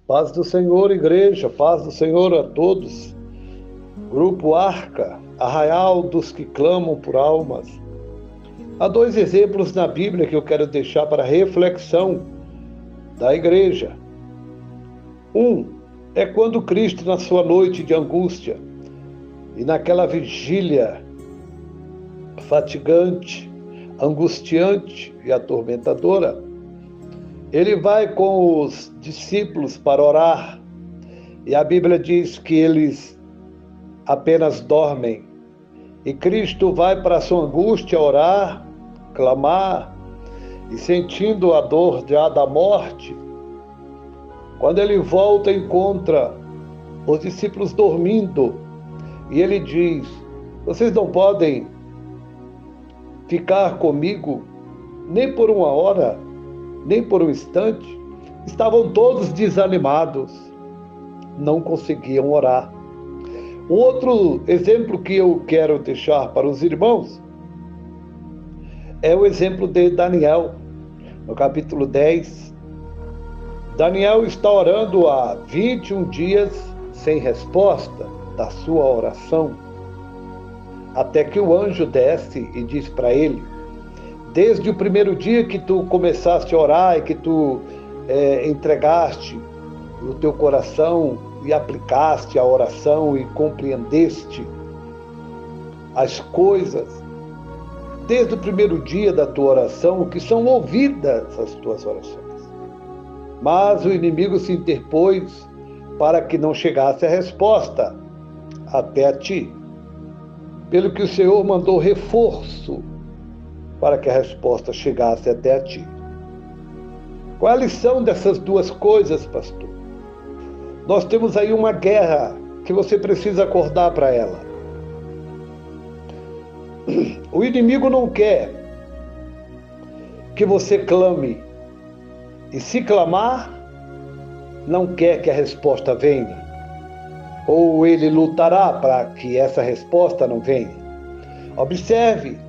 Paz do Senhor, igreja, paz do Senhor a todos. Grupo Arca, arraial dos que clamam por almas. Há dois exemplos na Bíblia que eu quero deixar para reflexão da igreja. Um é quando Cristo, na sua noite de angústia e naquela vigília fatigante, angustiante e atormentadora, ele vai com os discípulos para orar, e a Bíblia diz que eles apenas dormem, e Cristo vai para a sua angústia orar, clamar, e sentindo a dor já da morte, quando ele volta, encontra os discípulos dormindo, e ele diz: vocês não podem ficar comigo nem por uma hora, nem por um instante? Estavam todos desanimados, não conseguiam orar. Um outro exemplo que eu quero deixar para os irmãos é o exemplo de Daniel, no capítulo 10. Daniel está orando há 21 dias sem resposta da sua oração, até que o anjo desce e diz para ele: desde o primeiro dia que tu começaste a orar e que tu entregaste o teu coração e aplicaste a oração e compreendeste as coisas, desde o primeiro dia da tua oração, que são ouvidas as tuas orações. Mas o inimigo se interpôs para que não chegasse a resposta até a ti, pelo que o Senhor mandou reforço para que a resposta chegasse até a ti. Qual é a lição dessas duas coisas, pastor? Nós temos aí uma guerra que você precisa acordar para ela. O inimigo não quer que você clame, e se clamar, não quer que a resposta venha, ou ele lutará para que essa resposta não venha. Observe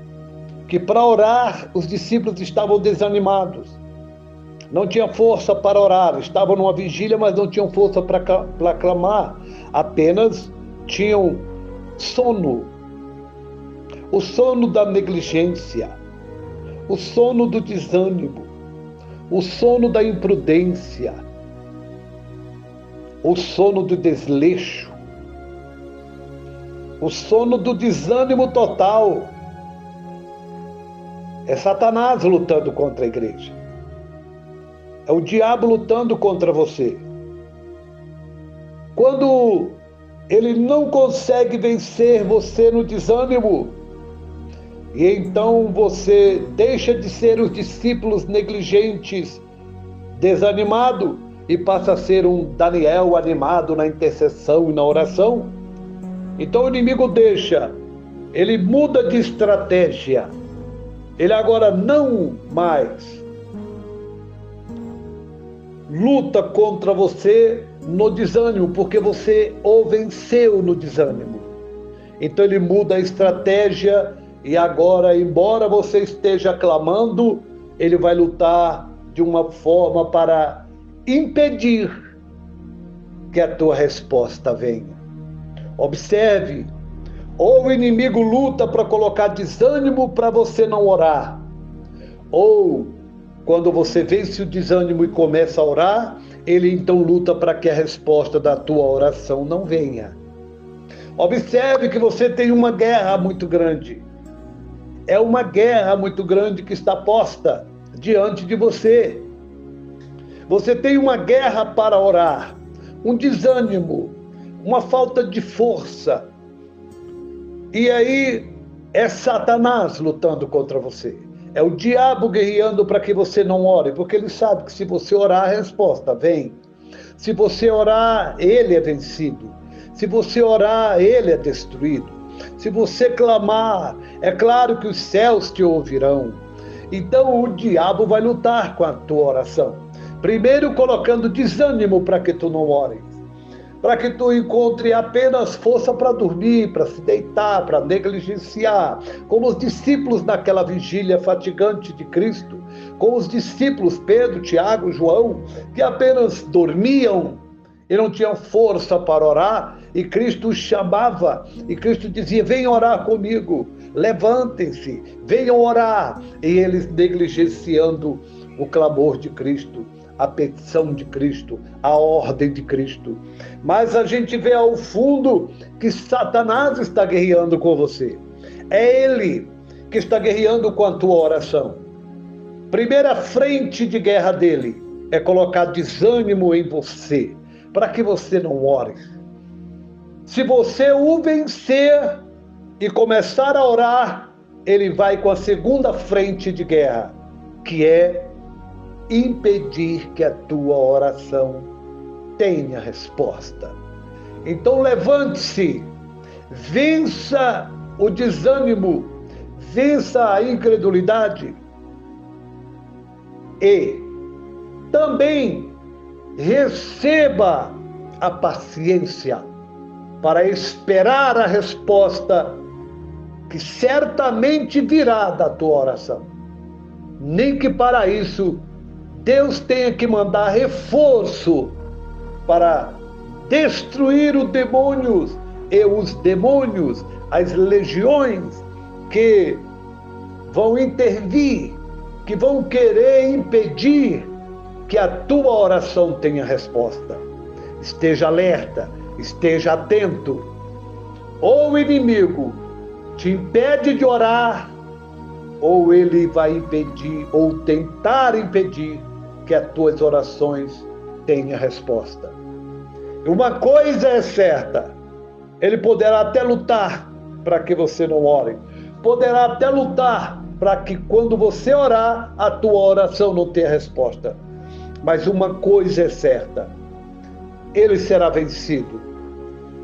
que para orar os discípulos estavam desanimados, não tinham força para orar, estavam numa vigília, mas não tinham força para clamar, apenas tinham sono, o sono da negligência, o sono do desânimo, o sono da imprudência, o sono do desleixo, o sono do desânimo total. É Satanás lutando contra a igreja. É o diabo lutando contra você. Quando ele não consegue vencer você no desânimo, e então você deixa de ser os discípulos negligentes, desanimado, e passa a ser um Daniel animado na intercessão e na oração, então o inimigo ele muda de estratégia. Ele agora não mais luta contra você no desânimo, porque você o venceu no desânimo. Então ele muda a estratégia e agora, embora você esteja clamando, ele vai lutar de uma forma para impedir que a tua resposta venha. Observe, ou o inimigo luta para colocar desânimo para você não orar, ou quando você vence o desânimo e começa a orar, ele então luta para que a resposta da tua oração não venha. Observe que você tem uma guerra muito grande. É uma guerra muito grande que está posta diante de você. Você tem uma guerra para orar, um desânimo, uma falta de força. E aí é Satanás lutando contra você. É o diabo guerreando para que você não ore, porque ele sabe que se você orar, a resposta vem. Se você orar, ele é vencido. Se você orar, ele é destruído. Se você clamar, é claro que os céus te ouvirão. Então o diabo vai lutar com a tua oração. Primeiro colocando desânimo para que tu não ores, para que tu encontre apenas força para dormir, para se deitar, para negligenciar, como os discípulos naquela vigília fatigante de Cristo, como os discípulos Pedro, Tiago, João, que apenas dormiam e não tinham força para orar, e Cristo os chamava, e Cristo dizia: venham orar comigo, levantem-se, venham orar. E eles negligenciando o clamor de Cristo, a petição de Cristo, a ordem de Cristo. Mas a gente vê ao fundo que Satanás está guerreando com você. É ele que está guerreando com a tua oração. Primeira frente de guerra dele é colocar desânimo em você, para que você não ore. Se você o vencer e começar a orar, ele vai com a segunda frente de guerra, que é impedir que a tua oração tenha resposta. Então levante-se, vença o desânimo, vença a incredulidade e também receba a paciência para esperar a resposta que certamente virá da tua oração. Nem que para isso Deus tenha que mandar reforço para destruir os demônios, as legiões que vão intervir, que vão querer impedir que a tua oração tenha resposta. Esteja alerta, esteja atento. Ou o inimigo te impede de orar, ou ele vai impedir, ou tentar impedir que as tuas orações tenham resposta. Uma coisa é certa: ele poderá até lutar para que você não ore, poderá até lutar para que quando você orar, a tua oração não tenha resposta. Mas uma coisa é certa: ele será vencido.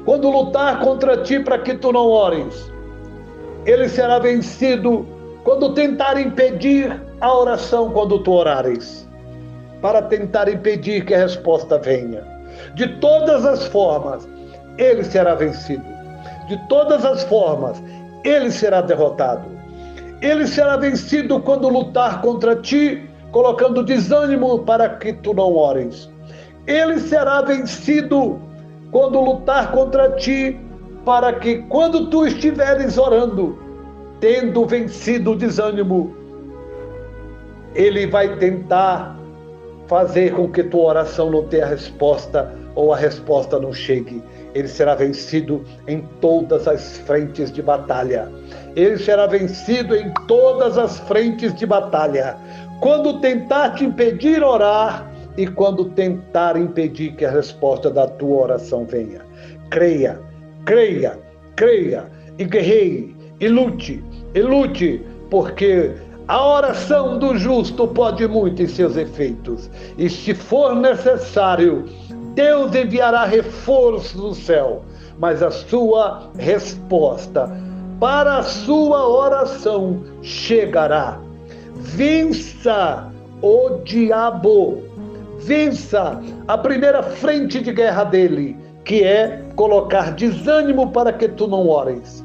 Quando lutar contra ti para que tu não ores, ele será vencido quando tentar impedir a oração quando tu orares, para tentar impedir que a resposta venha. De todas as formas, ele será vencido. De todas as formas, ele será derrotado. Ele será vencido quando lutar contra ti, colocando desânimo para que tu não ores. Ele será vencido quando lutar contra ti, para que quando tu estiveres orando, tendo vencido o desânimo, ele vai tentar fazer com que tua oração não tenha resposta, ou a resposta não chegue. Ele será vencido em todas as frentes de batalha. Ele será vencido em todas as frentes de batalha. Quando tentar te impedir orar e quando tentar impedir que a resposta da tua oração venha. Creia, creia, creia e guerreie e lute, porque a oração do justo pode muito em seus efeitos. E se for necessário, Deus enviará reforço do céu, mas a sua resposta para a sua oração chegará. Vença o diabo, vença a primeira frente de guerra dele, que é colocar desânimo para que tu não ores.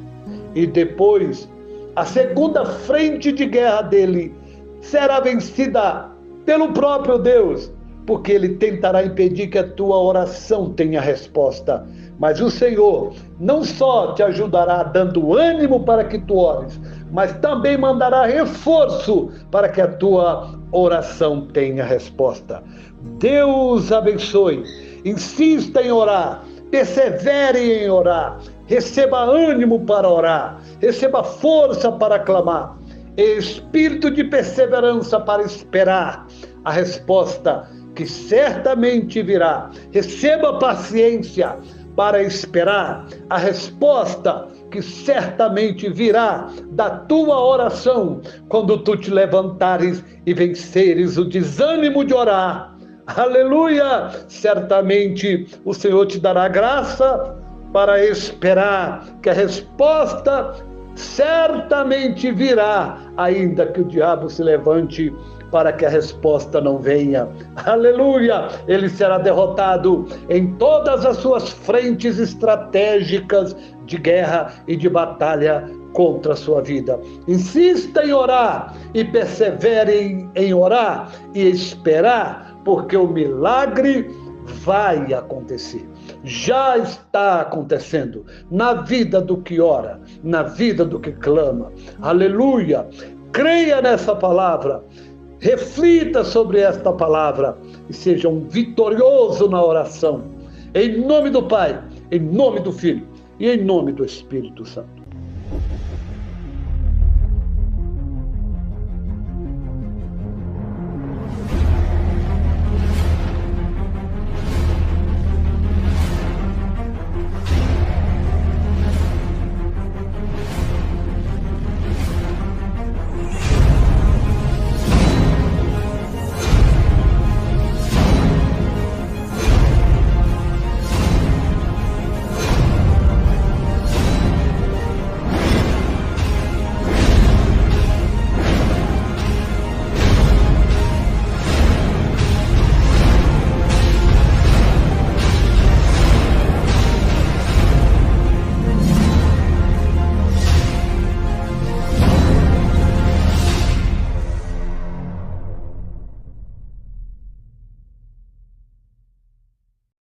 E depois, a segunda frente de guerra dele será vencida pelo próprio Deus, porque ele tentará impedir que a tua oração tenha resposta. Mas o Senhor não só te ajudará dando ânimo para que tu ores, mas também mandará reforço para que a tua oração tenha resposta. Deus abençoe. Insista em orar, persevere em orar, receba ânimo para orar, receba força para clamar, espírito de perseverança para esperar a resposta que certamente virá. Receba paciência para esperar a resposta que certamente virá da tua oração quando tu te levantares e venceres o desânimo de orar. Aleluia! Certamente o Senhor te dará graça para esperar que a resposta certamente virá, ainda que o diabo se levante para que a resposta não venha. Aleluia! Ele será derrotado em todas as suas frentes estratégicas de guerra e de batalha contra a sua vida. Insista em orar e persevere em orar e esperar, porque o milagre vai acontecer. Já está acontecendo na vida do que ora, na vida do que clama. Aleluia! Creia nessa palavra, reflita sobre esta palavra e seja um vitorioso na oração. Em nome do Pai, em nome do Filho e em nome do Espírito Santo.